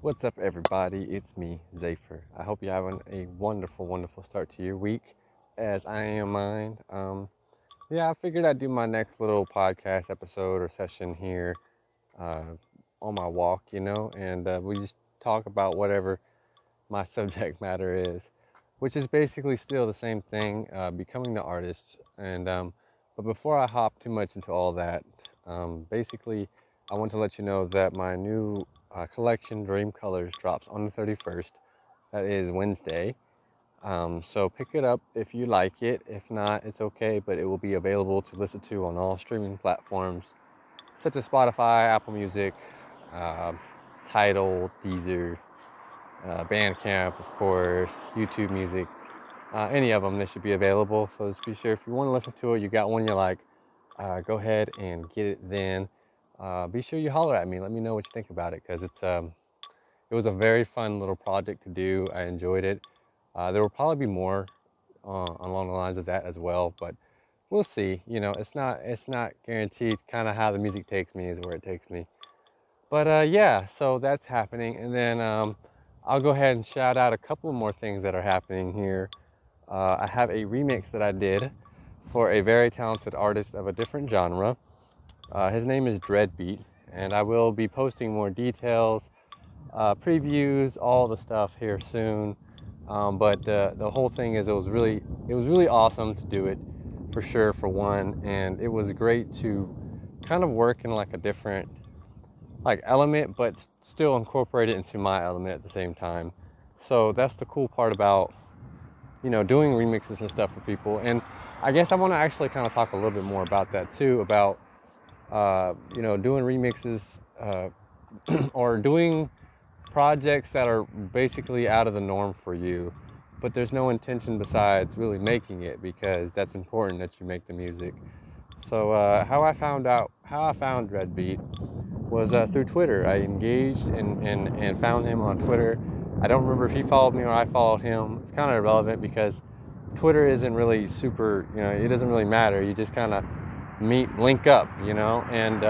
What's up, everybody? It's me, Z8phyR. I hope you're having a wonderful, wonderful start to your week, as I am mine. I figured I'd do my next little podcast episode or session here uh, on my walk, and we just talk about whatever my subject matter is, which is basically still the same thing, becoming the artist. But before I hop too much into all that, basically, I want to let you know that my new collection, Dream Colors, drops on the 31st. That is Wednesday. So pick it up if you like it. If not, it's okay, but it will be available to listen to on all streaming platforms, such as Spotify, Apple Music, Tidal, Deezer, Bandcamp, of course, YouTube Music. Any of them, they should be available. So just be sure if you want to listen to it, you got one you like, go ahead and get it then. Be sure you holler at me. Let me know what you think about it, because it was a very fun little project to do. I enjoyed it. There will probably be more along the lines of that as well, but we'll see. It's not guaranteed. Kind of how the music takes me is where it takes me. But so that's happening, and then I'll go ahead and shout out a couple more things that are happening here. I have a remix that I did for a very talented artist of a different genre. His name is Z8phyR, and I will be posting more details, previews, all the stuff here soon. But the whole thing is it was really awesome to do it, for sure, for one, and it was great to kind of work in like a different element, but still incorporate it into my element at the same time. So that's the cool part about doing remixes and stuff for people. And I guess I want to actually kind of talk a little bit more about that too, about doing remixes or doing projects that are basically out of the norm for you, but there's no intention besides really making it, because that's important that you make the music. So how I found Z8phyR was through Twitter. I engaged and found him on Twitter. I don't remember if he followed me or I followed him. It's kind of irrelevant, because Twitter isn't really super, it doesn't really matter. You just kind of link up, and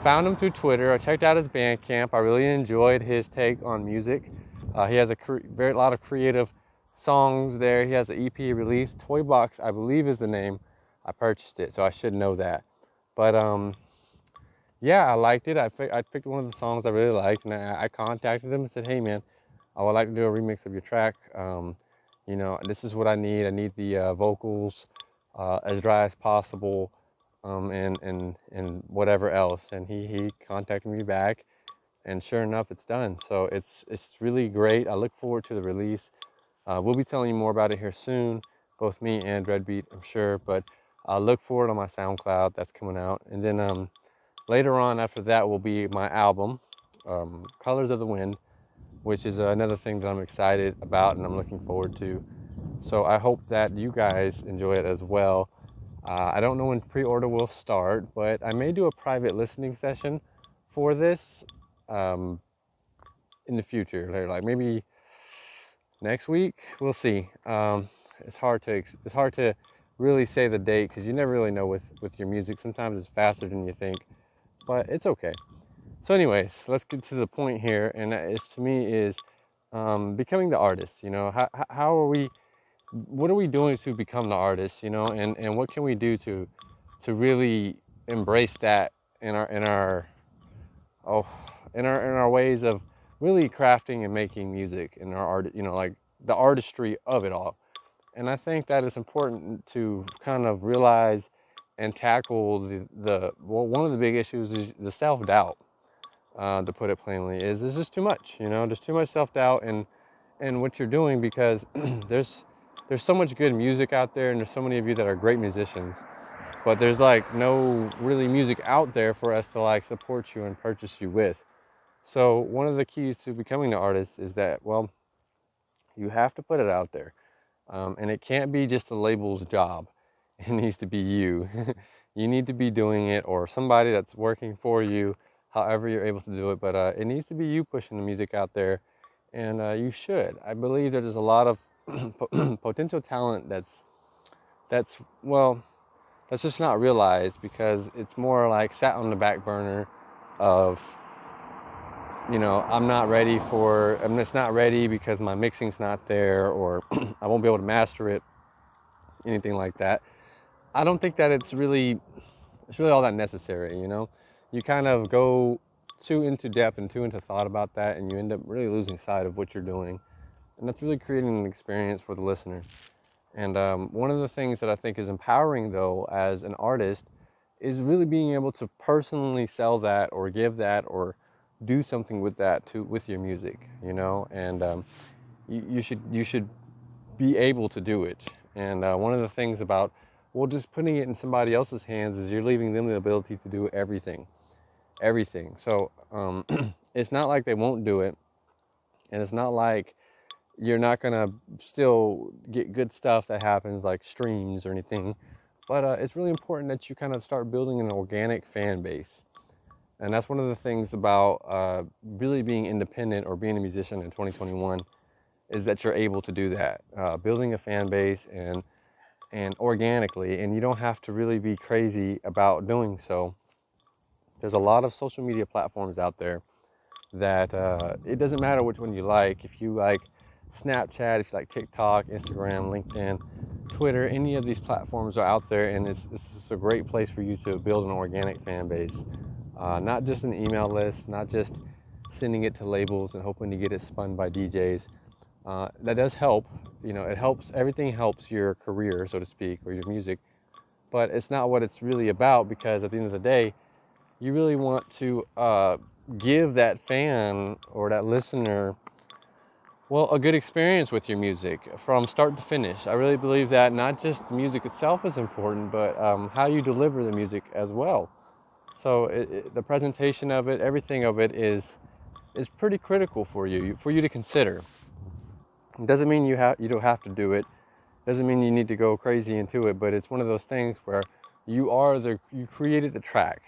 found him through Twitter. I checked out his Bandcamp. I really enjoyed his take on music. He has a lot of creative songs there. He has an EP released. Toy Box, I believe, is the name. I purchased it, so I should know that. But I liked it. I picked one of the songs I really liked, and I contacted him and said, "Hey, man, I would like to do a remix of your track. This is what I need. I need the vocals as dry as possible, and whatever else." And he contacted me back, and sure enough, it's done. So it's really great. I look forward to the release. We'll be telling you more about it here soon, both me and Z8phyR, I'm sure. But I'll look for it on my SoundCloud. That's coming out, and then later on after that will be my album, Colors of the Wind, which is another thing that I'm excited about and I'm looking forward to. So I hope that you guys enjoy it as well. I don't know when pre-order will start, but I may do a private listening session for this in the future, like maybe next week. We'll see. It's hard to really say the date, because you never really know with your music. Sometimes it's faster than you think, but it's okay. So anyways, let's get to the point here, and to me is becoming the artist. How are we? What are we doing to become the artist? And what can we do to really embrace that in our ways of really crafting and making music in our art, like the artistry of it all. And I think that it's important to kind of realize and tackle one of the big issues is the self-doubt. To put it plainly, is just too much. There's too much self-doubt in what you're doing, because there's so much good music out there, and there's so many of you that are great musicians, but there's no really music out there for us to support you and purchase you with. So one of the keys to becoming an artist is that, well, you have to put it out there, and it can't be just a label's job. It needs to be you. You need to be doing it, or somebody that's working for you, however you're able to do it. But it needs to be you pushing the music out there, and you should. I believe that there's a lot of potential talent that's just not realized, because it's more sat on the back burner of I'm just not ready because my mixing's not there, or I won't be able to master it, anything like that. I don't think that it's really all that necessary. You kind of go too into depth and too into thought about that, and you end up really losing sight of what you're doing, and that's really creating an experience for the listener. And one of the things that I think is empowering, though, as an artist, is really being able to personally sell that, or give that, or do something with that with your music, and you should be able to do it. And one of the things about just putting it in somebody else's hands is you're leaving them the ability to do everything. So it's not like they won't do it, and it's not like you're not gonna still get good stuff that happens, like streams or anything. But it's really important that you kind of start building an organic fan base. And that's one of the things about really being independent or being a musician in 2021, is that you're able to do that, building a fan base and organically, and you don't have to really be crazy about doing so. There's a lot of social media platforms out there that it doesn't matter which one you like. If you like Snapchat, if you like TikTok, Instagram, LinkedIn, Twitter, any of these platforms are out there, and it's a great place for you to build an organic fan base. Not just an email list, not just sending it to labels and hoping to get it spun by DJs. That does help. It helps. Everything helps your career, so to speak, or your music. But it's not what it's really about, because at the end of the day, you really want to give that fan or that listener, a good experience with your music from start to finish. I really believe that not just the music itself is important, but how you deliver the music as well. So the presentation of it, everything of it is pretty critical for you to consider. It doesn't mean you don't have to do it. Doesn't mean you need to go crazy into it, but it's one of those things where you created the track.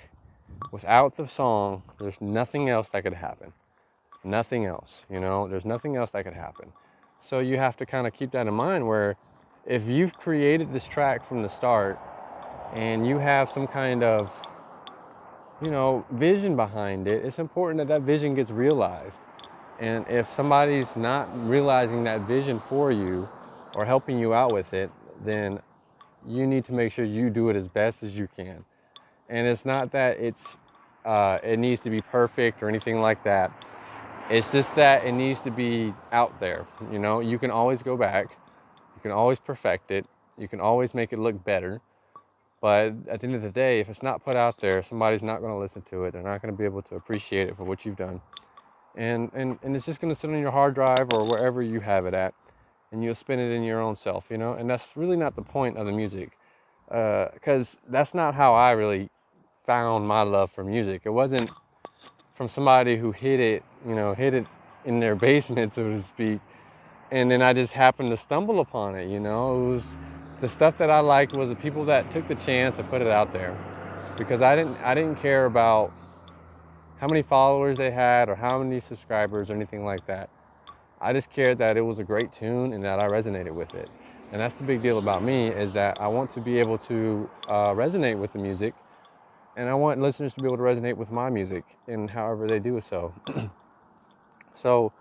Without the song, there's nothing else that could happen. Nothing else, there's nothing else that could happen. So you have to kind of keep that in mind, where if you've created this track from the start and you have some kind of, vision behind it, it's important that vision gets realized. And if somebody's not realizing that vision for you or helping you out with it, then you need to make sure you do it as best as you can. And it's not that it needs to be perfect or anything like that. It's just that it needs to be out there. You can always go back. You can always perfect it. You can always make it look better. But at the end of the day, if it's not put out there, somebody's not going to listen to it. They're not going to be able to appreciate it for what you've done. And it's just going to sit on your hard drive or wherever you have it at, and you'll spin it in your own self, And that's really not the point of the music, because that's not how I really found my love for music. It wasn't from somebody who hid it in their basement, so to speak, and then I just happened to stumble upon it. It was the stuff that I liked was the people that took the chance to put it out there, because I didn't care about how many followers they had or how many subscribers or anything like that. I just cared that it was a great tune and that I resonated with it. And that's the big deal about me, is that I want to be able to resonate with the music, and I want listeners to be able to resonate with my music in however they do so. So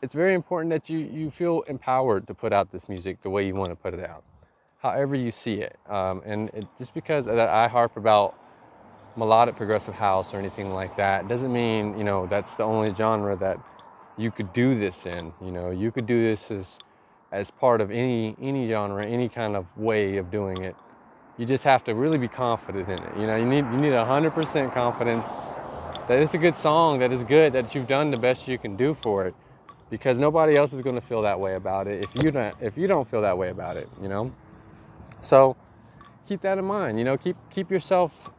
it's very important that you feel empowered to put out this music the way you want to put it out, however you see it. Just because that I harp about melodic progressive house or anything like that doesn't mean that's the only genre that you could do this in. You could do this as part of any genre, any kind of way of doing it. You just have to really be confident in it. You need 100% confidence that it's a good song, that is good, that you've done the best you can do for it, because nobody else is going to feel that way about it if you don't feel that way about it. So keep that in mind. Keep yourself.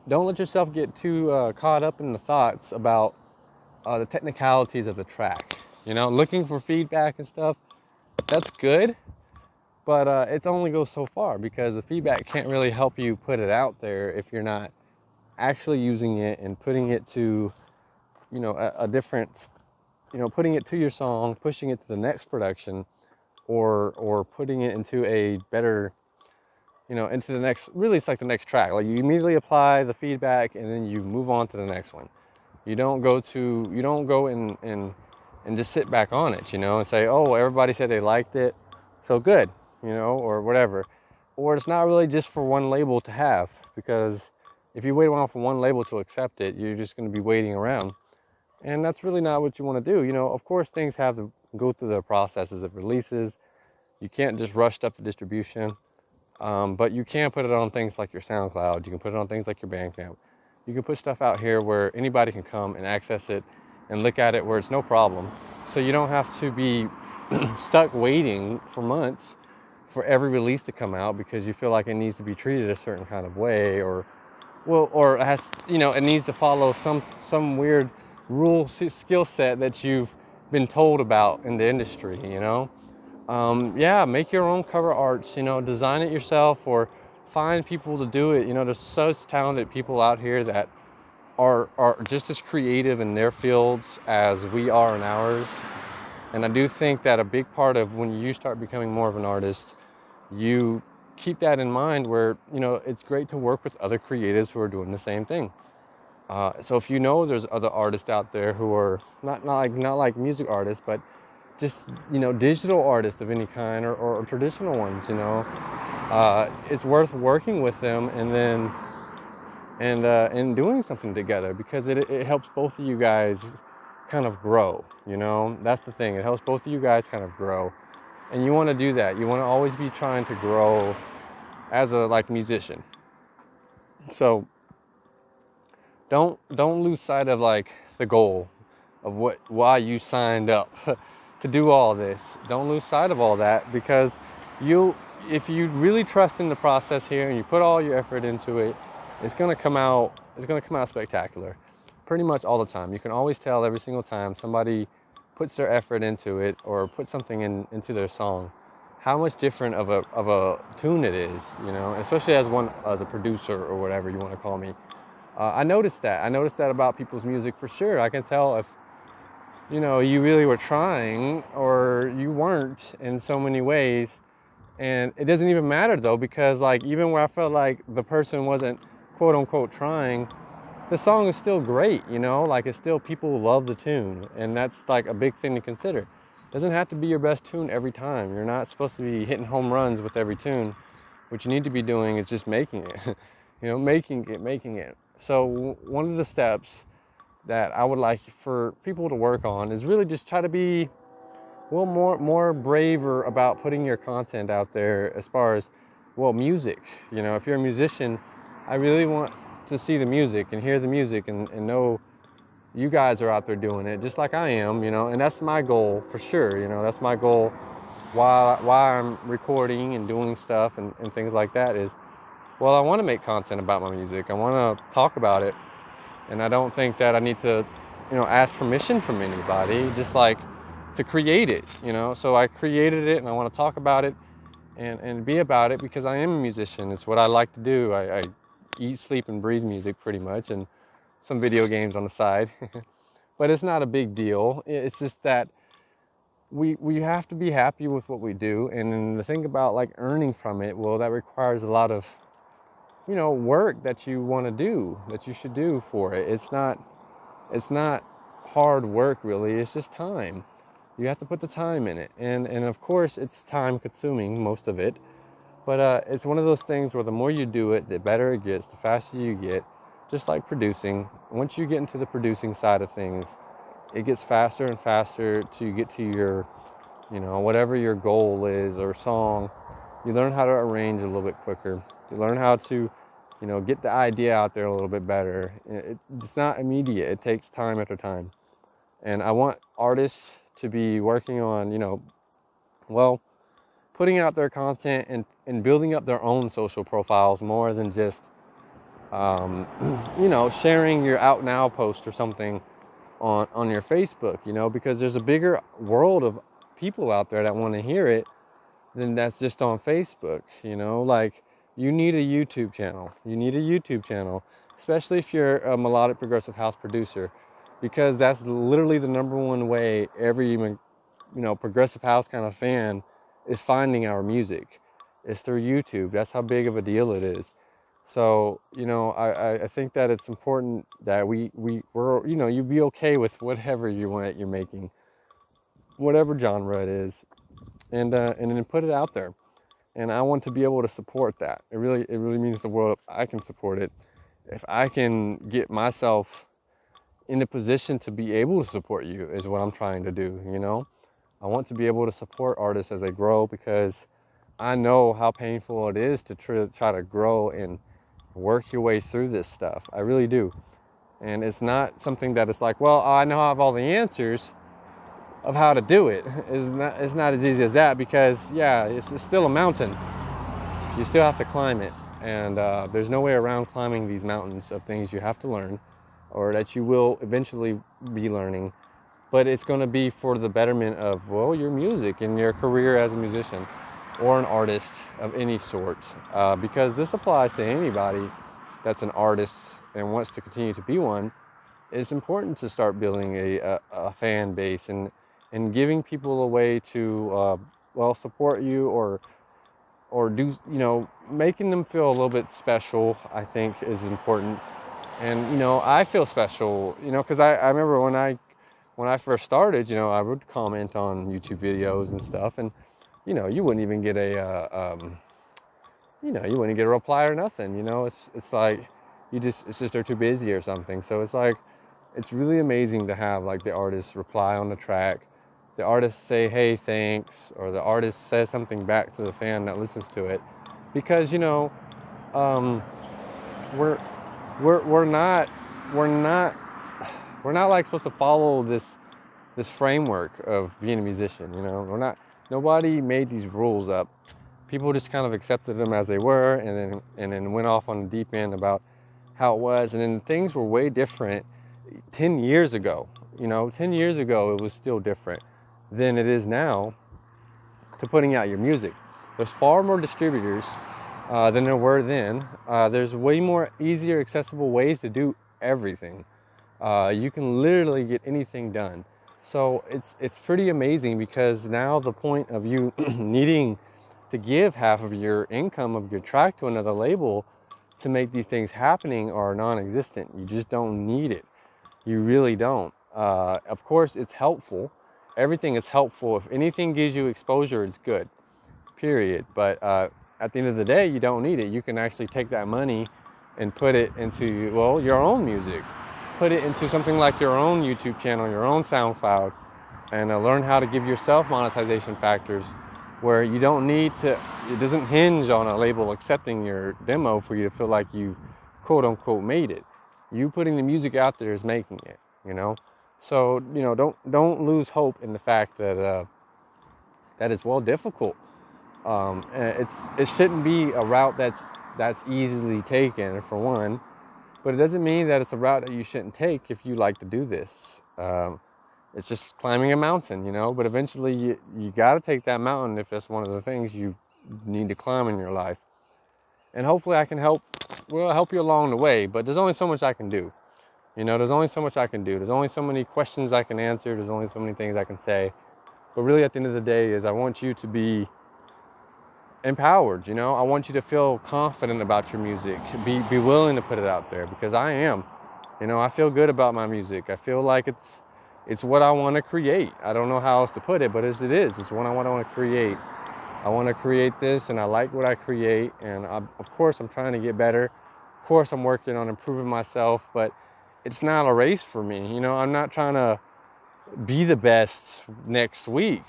Don't let yourself get too caught up in the thoughts about the technicalities of the track. Looking for feedback and stuff, that's good, but it only goes so far, because the feedback can't really help you put it out there if you're not actually using it and putting it to, a different, putting it to your song, pushing it to the next production, or putting it into a better, into the next, really it's like the next track. Like, you immediately apply the feedback and then you move on to the next one. You don't go and just sit back on it, and say, oh, everybody said they liked it, so good, or whatever. Or it's not really just for one label to have, because if you wait around for one label to accept it, you're just going to be waiting around. And that's really not what you want to do. Of course, things have to go through the processes of releases. You can't just rush stuff to distribution. But you can put it on things like your SoundCloud. You can put it on things like your Bandcamp. You can put stuff out here where anybody can come and access it and look at it where it's no problem. So you don't have to be stuck waiting for months for every release to come out because you feel like it needs to be treated a certain kind of way, or it has, it needs to follow some weird rule skill set that you've been told about in the industry, make your own cover arts, design it yourself or find people to do it. There's such talented people out here that are just as creative in their fields as we are in ours. And I do think that a big part of when you start becoming more of an artist, you keep that in mind where, it's great to work with other creatives who are doing the same thing. So if there's other artists out there who are not like music artists, but just, digital artists of any kind or traditional ones, it's worth working with them and doing something together, because it helps both of you guys kind of grow, That's the thing. It helps both of you guys kind of grow. And you want to do that. You want to always be trying to grow as a musician. So don't lose sight of the goal of why you signed up to do all this. Don't lose sight of all that, because if you really trust in the process here and you put all your effort into it, it's going to come out spectacular pretty much all the time. You can always tell every single time somebody puts their effort into it or put something into their song, how much different of a tune it is, especially as a producer or whatever you want to call me. I noticed that about people's music for sure. I can tell if you really were trying or you weren't in so many ways. And it doesn't even matter though, because even where I felt like the person wasn't quote unquote trying, the song is still great, it's still, people love the tune, and that's a big thing to consider. It doesn't have to be your best tune every time. You're not supposed to be hitting home runs with every tune. What you need to be doing is just making it, making it. So one of the steps that I would like for people to work on is really just try to be more braver about putting your content out there as far as, music. If you're a musician, I really want to see the music and hear the music and know you guys are out there doing it just like I am, and that's my goal for sure. That's my goal while I'm recording and doing stuff and things like that is, I want to make content about my music. I want to talk about it, and I don't think that I need to, ask permission from anybody, just to create it, So I created it and I want to talk about it and be about it because I am a musician. It's what I like to do. I eat, sleep, and breathe music pretty much, and some video games on the side. But it's not a big deal. It's just that we have to be happy with what we do, and then the thing about earning from it, that requires a lot of work that you want to do, that you should do for it. It's not hard work really. It's just time. You have to put the time in it, and of course it's time consuming, most of it. But it's one of those things where the more you do it, the better it gets, the faster you get. Just like producing. Once you get into the producing side of things, it gets faster and faster to get to your, whatever your goal is or song. You learn how to arrange a little bit quicker. You learn how to, get the idea out there a little bit better. It's not immediate. It takes time after time. And I want artists to be working on, putting out their content and building up their own social profiles more than just, sharing your out now post or something on your Facebook, because there's a bigger world of people out there that want to hear it than that's just on Facebook, you need a YouTube channel. You need a YouTube channel, especially if you're a melodic progressive house producer, because that's literally the number one way every, progressive house kind of fan is finding our music. It's through YouTube. That's how big of a deal it is. So, I think that it's important that we're, you be okay with whatever you're making, whatever genre it is, and then put it out there. And I want to be able to support that. It really means the world if I can support it. If I can get myself in a position to be able to support you is what I'm trying to do, I want to be able to support artists as they grow, because I know how painful it is to try to grow and work your way through this stuff. I really do. And it's not something that it's like, well, I know I have all the answers of how to do it. It's not as easy as that, because yeah, it's still a mountain. You still have to climb it. And there's no way around climbing these mountains of things you have to learn, or that you will eventually be learning. But it's going to be for the betterment of, well, your music and your career as a musician or an artist of any sort. Because this applies to anybody that's an artist and wants to continue to be one. It's important to start building a fan base and giving people a way to, support you, or do, making them feel a little bit special, I think is important. And, I feel special, because I remember when I first started, I would comment on YouTube videos and stuff, and, you wouldn't even get you wouldn't get a reply or nothing, it's like, it's just they're too busy or something. So it's like, it's really amazing to have like the artist reply on the track, the artist say, hey, thanks, or the artist says something back to the fan that listens to it, because, we're not like supposed to follow this framework of being a musician. Nobody made these rules up. People just kind of accepted them as they were, and then went off on the deep end about how it was. And then things were way different 10 years ago. 10 years ago it was still different than it is now to putting out your music. There's far more distributors than there were then. There's way more easier, accessible ways to do everything. You can literally get anything done. So it's pretty amazing, because now the point of you needing to give half of your income of your track to another label to make these things happening are non-existent. You just don't need it. You really don't. Of course, it's helpful. Everything is helpful. If anything gives you exposure, it's good. Period. But at the end of the day, you don't need it. You can actually take that money and put it into, well, your own music. Put it into something like your own YouTube channel, your own SoundCloud, and learn how to give yourself monetization factors where you don't need to, it doesn't hinge on a label accepting your demo for you to feel like you quote unquote made it. You putting the music out there is making it, So, don't lose hope in the fact that that is, well, difficult. It shouldn't be a route that's easily taken, for one, but it doesn't mean that it's a route that you shouldn't take if you like to do this. It's just climbing a mountain, but eventually you got to take that mountain if that's one of the things you need to climb in your life. And hopefully I can help you along the way, but there's only so much I can do. There's only so much I can do. There's only so many questions I can answer. There's only so many things I can say. But really, at the end of the day, is I want you to be empowered. I want you to feel confident about your music. Be willing to put it out there, because I am. I feel good about my music. I feel like it's what I want to create. I don't know how else to put it, but it is. It's what I want to create. I want to create this, and I like what I create. And of course, I'm trying to get better. Of course, I'm working on improving myself, but it's not a race for me. I'm not trying to be the best next week.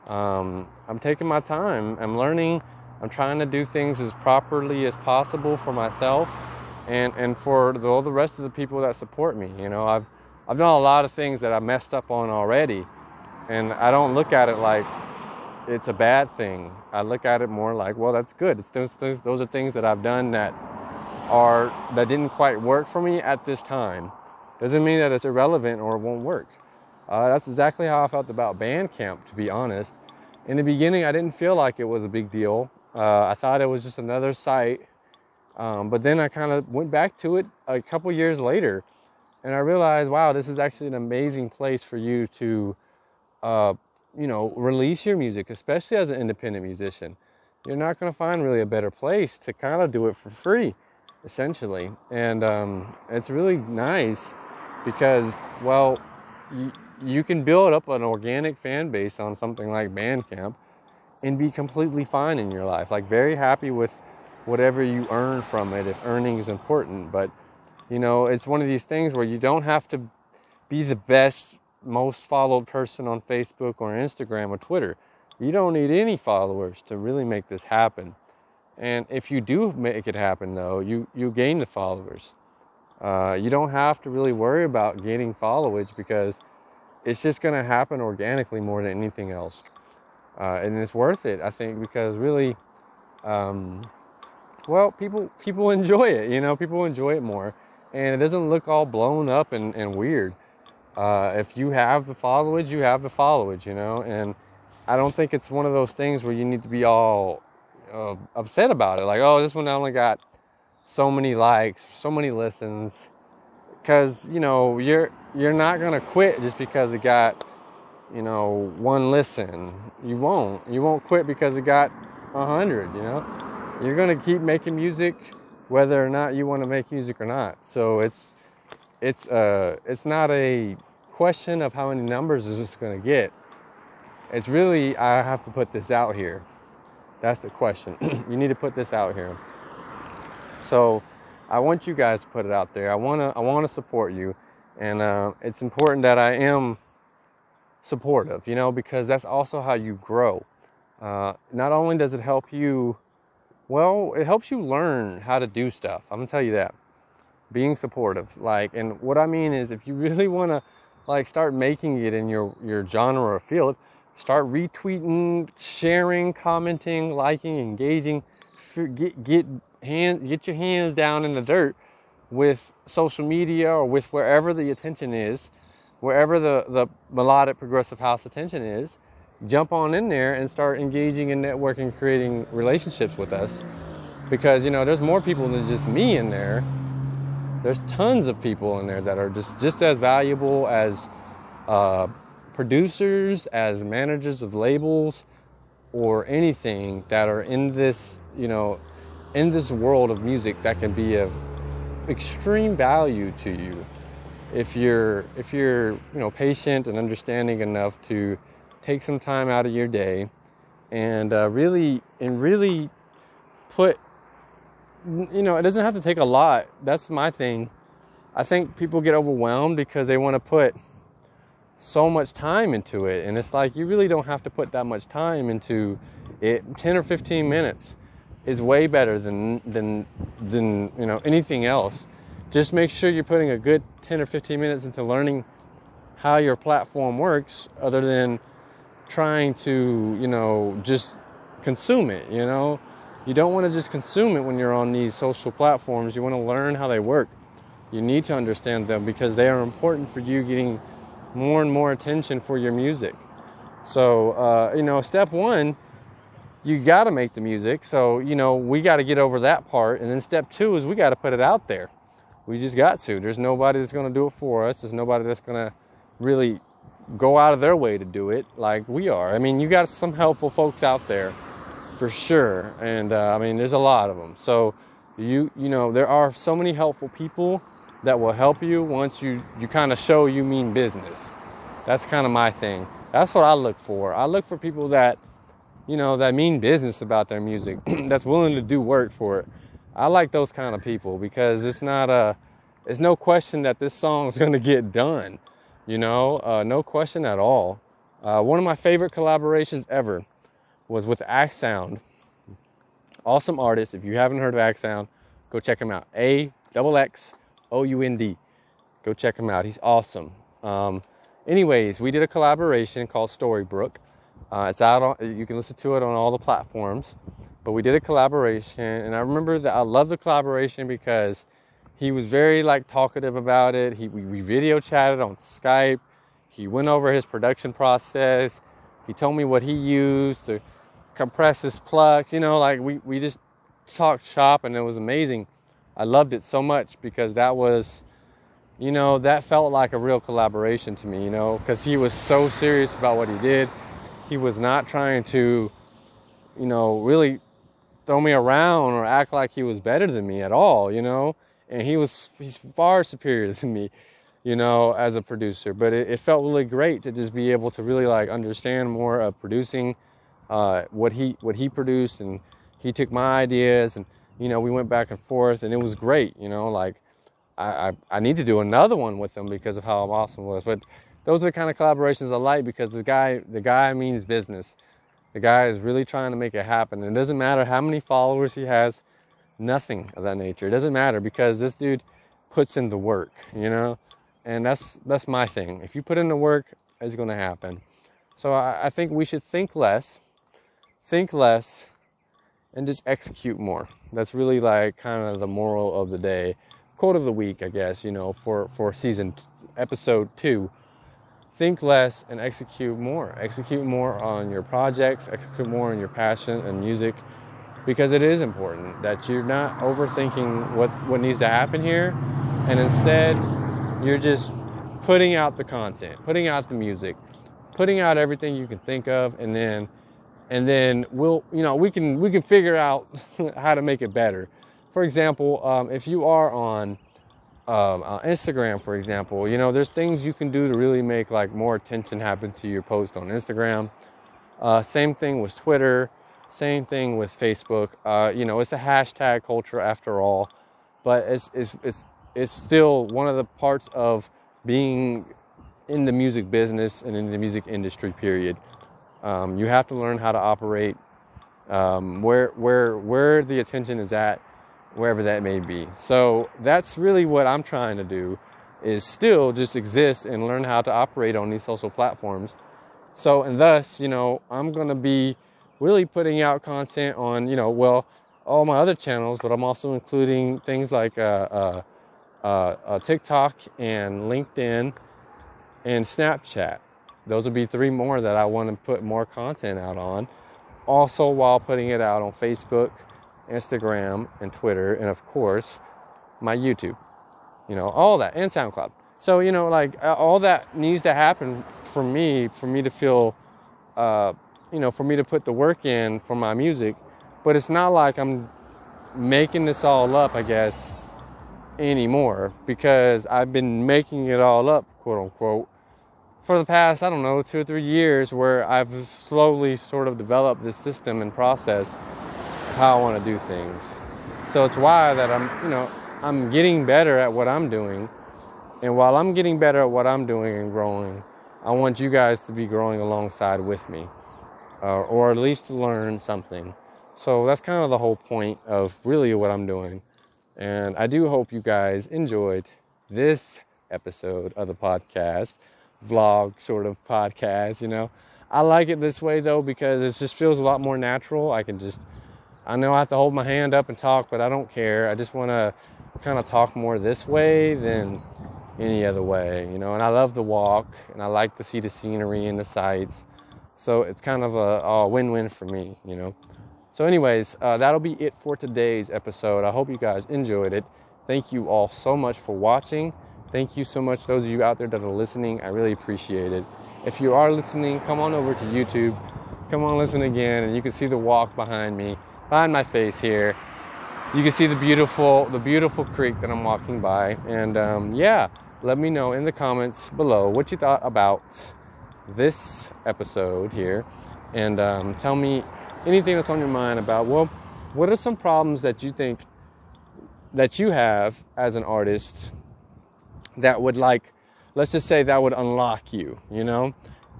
I'm taking my time. I'm learning. I'm trying to do things as properly as possible for myself and for all the rest of the people that support me. I've done a lot of things that I messed up on already, and I don't look at it like it's a bad thing. I look at it more like, well, that's good. It's those are things that I've done that didn't quite work for me at this time. Doesn't mean that it's irrelevant or it won't work. That's exactly how I felt about Bandcamp, to be honest. In the beginning, I didn't feel like it was a big deal. I thought it was just another site. But then I kind of went back to it a couple years later, and I realized, wow, this is actually an amazing place for you to, release your music, especially as an independent musician. you're not going to find really a better place to kind of do it for free, essentially. And it's really nice because, well, you can build up an organic fan base on something like Bandcamp and be completely fine in your life. Like, very happy with whatever you earn from it, if earning is important. But, you know, it's one of these things where you don't have to be the best, most followed person on Facebook or Instagram or Twitter. You don't need any followers to really make this happen. And if you do make it happen, though, you gain the followers. You don't have to really worry about gaining followage because it's just going to happen organically more than anything else. And it's worth it, I think, because really, well, people enjoy it, you know, people enjoy it more. And it doesn't look all blown up and weird. If you have the followage, you have the followage, you know. And I don't think it's one of those things where you need to be all upset about it. Like, oh, this one only got so many likes, so many listens. Because, you know, you're not going to quit just because it got, you know, 1 listen. You won't quit because it got 100, you know. You're going to keep making music whether or not you want to make music or not. So it's not a question of how many numbers is this going to get. It's really, I have to put this out here. That's the question. You need to put this out here. So I want you guys to put it out there. I want to support you. And it's important that I am supportive, you know, because that's also how you grow. Not only does it help you, well, it helps you learn how to do stuff. I'm gonna tell you that. Being supportive, like, and what I mean is, if you really want to, like, start making it in your genre or field, start retweeting, sharing, commenting, liking, engaging. Get your hands down in the dirt with social media or with wherever the attention is, wherever the melodic progressive house attention is. Jump on in there and start engaging in networking, creating relationships with us, because, you know, there's more people than just me in there. There's tons of people in there that are just as valuable as producers, as managers of labels, or anything that are in this, you know, in this world of music that can be of extreme value to you if you're you know, patient and understanding enough to take some time out of your day and really put, you know, it doesn't have to take a lot. That's my thing. I think people get overwhelmed because they want to put so much time into it, and it's like, you really don't have to put that much time into it. 10 or 15 minutes is way better than you know, anything else. Just make sure you're putting a good 10 or 15 minutes into learning how your platform works, other than trying to, you know, just consume it, you know. You don't want to just consume it when you're on these social platforms. You want to learn how they work. You need to understand them because they are important for you getting more and more attention for your music. So, you know, step one, you got to make the music. So, you know, we got to get over that part. And then step two is we got to put it out there. We just got to. There's nobody that's going to do it for us. There's nobody that's going to really go out of their way to do it like we are. I mean, you got some helpful folks out there for sure. And I mean, there's a lot of them. So you know, there are so many helpful people that will help you once you kind of show you mean business. That's kind of my thing. That's what I look for. I look for people that, you know, that mean business about their music, that's willing to do work for it. I like those kind of people because it's no question that this song is going to get done. You know, no question at all. One of my favorite collaborations ever was with Axsound. Awesome artist. If you haven't heard of Axsound, go check him out. AXXOUND. Go check him out. He's awesome. Anyways, we did a collaboration called Storybrook. It's out on, you can listen to it on all the platforms. But we did a collaboration, and I remember that I love the collaboration because he was very, like, talkative about it. We video chatted on Skype. He went over his production process. He told me what he used to compress his plucks. You know, like, we just talked shop, and it was amazing. I loved it so much because that was, you know, that felt like a real collaboration to me, you know, because he was so serious about what he did. He was not trying to, you know, really throw me around or act like he was better than me at all, and he's far superior to me, as a producer. But it felt really great to just be able to really like understand more of producing, what he produced, and he took my ideas, and we went back and forth, and it was great. Like I need to do another one with him because of how awesome it was. But those are the kind of collaborations I like, because the guy means business. The guy is really trying to make it happen. And it doesn't matter how many followers he has, nothing of that nature. It doesn't matter, because this dude puts in the work, and that's my thing. If you put in the work, it's going to happen. So I think we should think less, and just execute more. That's really like kind of the moral of the day. Quote of the week, I guess, for episode 2. Think less and execute more. Execute more on your projects, execute more on your passion and music, because it is important that you're not overthinking what needs to happen here, and instead you're just putting out the content, putting out the music, putting out everything you can think of, and then we can figure out how to make it better. For example, if you are on Instagram, for example, there's things you can do to really make like more attention happen to your post on Instagram. Same thing with Twitter, same thing with Facebook. It's a hashtag culture after all, but it's still one of the parts of being in the music business and in the music industry, period. You have to learn how to operate where the attention is at, wherever that may be. So that's really what I'm trying to do, is still just exist and learn how to operate on these social platforms. So, and thus, I'm going to be really putting out content on, all my other channels, but I'm also including things like TikTok and LinkedIn and Snapchat. Those will be 3 more that I want to put more content out on. Also, while putting it out on Facebook, Instagram, and Twitter, and of course, my YouTube, all that, and SoundCloud. So, all that needs to happen for me to feel, for me to put the work in for my music. But it's not like I'm making this all up, I guess, anymore, because I've been making it all up, quote unquote, for the past, 2 or 3 years, where I've slowly sort of developed this system and process how I want to do things. So it's why that I'm getting better at what I'm doing. And while I'm getting better at what I'm doing and growing, I want you guys to be growing alongside with me, or at least to learn something. So that's kind of the whole point of really what I'm doing. And I do hope you guys enjoyed this episode of the podcast, vlog sort of podcast, I like it this way though, because it just feels a lot more natural. I know I have to hold my hand up and talk, but I don't care. I just want to kind of talk more this way than any other way, and I love the walk, and I like to see the scenery and the sights. So it's kind of a win-win for me, So anyways, that'll be it for today's episode. I hope you guys enjoyed it. Thank you all so much for watching. Thank you so much, those of you out there that are listening. I really appreciate it. If you are listening, come on over to YouTube. Come on, listen again, and you can see the walk behind me. Behind my face here, you can see the beautiful creek that I'm walking by. And let me know in the comments below what you thought about this episode here, and tell me anything that's on your mind about, what are some problems that you think that you have as an artist that would, let's just say, that would unlock you,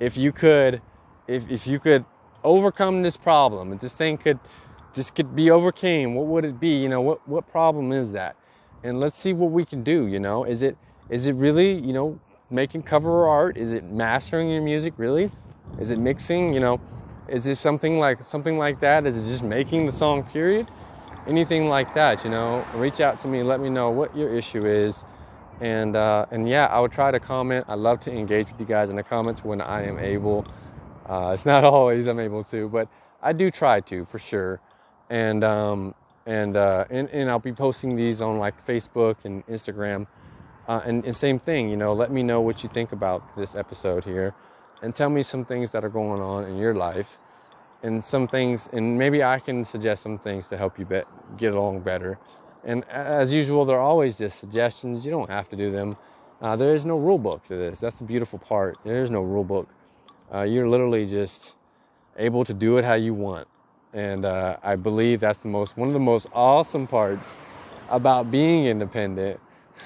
if you could overcome this problem, if this thing could be overcame, what would it be? What problem is that? And let's see what we can do. Is it really, making cover art? Is it mastering your music? Really? Is it mixing? Is it something like that? Is it just making the song, period? Anything like that, reach out to me, let me know what your issue is. And I would try to comment. I love to engage with you guys in the comments when I am able. It's not always I'm able to, but I do try to, for sure. And I'll be posting these on like Facebook and Instagram, and same thing, let me know what you think about this episode here, and tell me some things that are going on in your life. and some things, and maybe I can suggest some things to help you get along better. And as usual, they're always just suggestions. You don't have to do them. There is no rule book to this. That's the beautiful part. There is no rule book. You're literally just able to do it how you want. And I believe that's one of the most awesome parts about being independent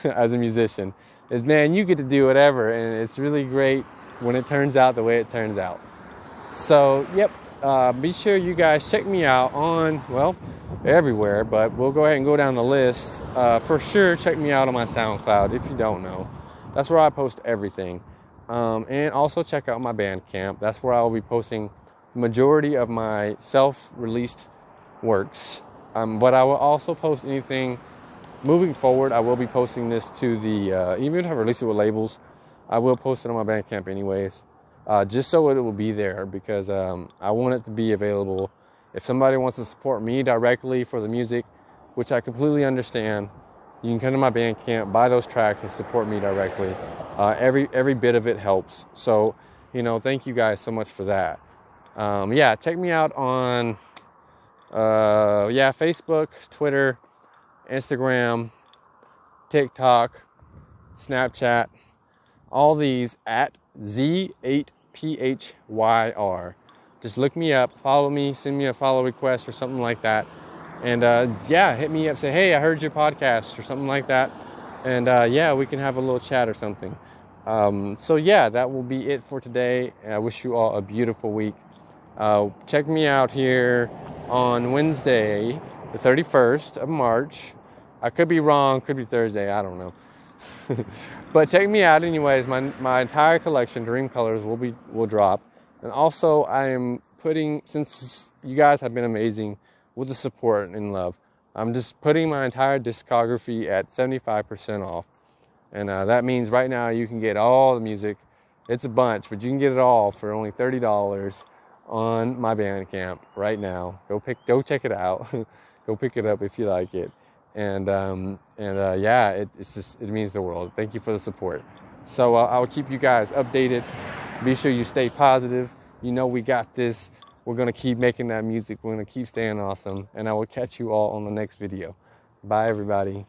as a musician is, man, you get to do whatever, and it's really great when it turns out the way it turns out. So, yep, be sure you guys check me out on, well, everywhere, but we'll go ahead and go down the list. For sure, check me out on my SoundCloud if you don't know. That's where I post everything. And also check out my Bandcamp. That's where I will be posting the majority of my self-released works. But I will also post anything moving forward. I will be posting this to the, even if I release it with labels, I will post it on my Bandcamp anyways. Just so it will be there, because I want it to be available. If somebody wants to support me directly for the music, which I completely understand, you can come to my Bandcamp, buy those tracks, and support me directly. Every bit of it helps. So, thank you guys so much for that. Check me out on Facebook, Twitter, Instagram, TikTok, Snapchat, all these at Z8phyR. Just look me up, follow me, send me a follow request or something like that. And hit me up, say, hey, I heard your podcast or something like that. And we can have a little chat or something. That will be it for today. I wish you all a beautiful week. Check me out here on Wednesday, the 31st of March. I could be wrong, could be Thursday, I don't know. But check me out anyways. My entire collection, Dream Colors, will drop. And also I am since you guys have been amazing with the support and love, I'm just putting my entire discography at 75% off. And that means right now you can get all the music. It's a bunch, but you can get it all for only $30 on my Bandcamp right now. Go check it out. Go pick it up if you like it. And it means the world. Thank you for the support. So I'll keep you guys updated. Be sure you stay positive. We got this. We're going to keep making that music. We're going to keep staying awesome. And I will catch you all on the next video. Bye, everybody.